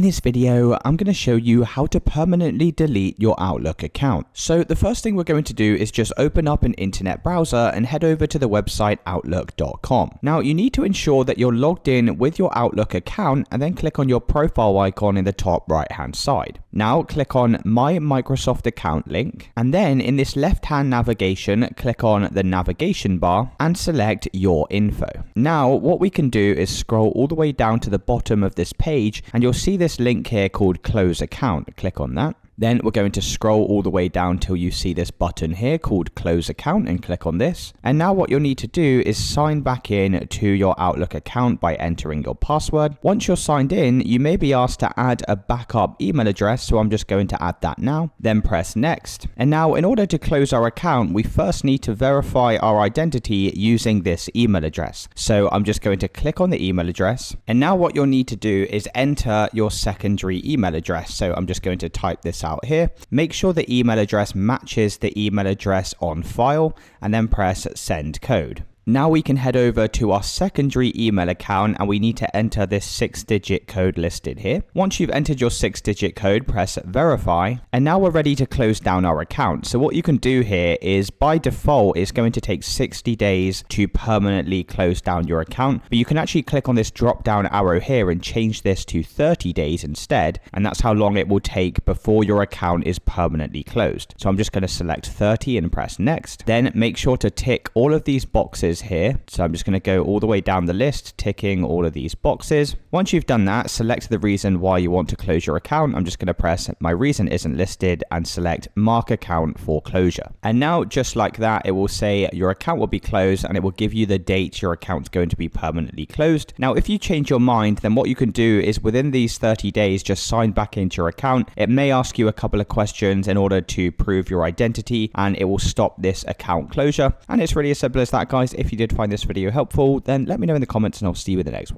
this video, I'm going to show you how to permanently delete your Outlook account. So the first thing we're going to do is just open up an internet browser and head over to the website outlook.com. Now you need to ensure that you're logged in with your Outlook account and then click on your profile icon in the top right hand side. Now click on My Microsoft Account link, and then in this left hand navigation, click on the navigation bar and select Your Info. Now what we can do is scroll all the way down to the bottom of this page and you'll see this link here called Close Account. Click on that. Then we're going to scroll all the way down till you see this button here called Close Account and click on this. And now what you'll need to do is sign back in to your Outlook account by entering your password. Once you're signed in, you may be asked to add a backup email address, so I'm just going to add that now. Then press Next. And now in order to close our account, we first need to verify our identity using this email address. So I'm just going to click on the email address. And now what you'll need to do is enter your secondary email address. So I'm just going to type this out here. Make sure the email address matches the email address on file and then press Send Code. Now we can head over to our secondary email account and we need to enter this 6-digit code listed here. Once you've entered your 6-digit code, press Verify, and now we're ready to close down our account. So what you can do here is by default, it's going to take 60 days to permanently close down your account, but you can actually click on this drop down arrow here and change this to 30 days instead, and that's how long it will take before your account is permanently closed. So I'm just going to select 30 and press Next. Then make sure to tick all of these boxes here. So I'm just going to go all the way down the list, ticking all of these boxes. Once you've done that, select the reason why you want to close your account. I'm just going to press My Reason Isn't Listed and select Mark Account for Closure. And now just like that, it will say your account will be closed and it will give you the date your account's going to be permanently closed. Now, if you change your mind, then what you can do is within these 30 days, just sign back into your account. It may ask you a couple of questions in order to prove your identity and it will stop this account closure. And it's really as simple as that, guys. If you did find this video helpful, then let me know in the comments and I'll see you in the next one.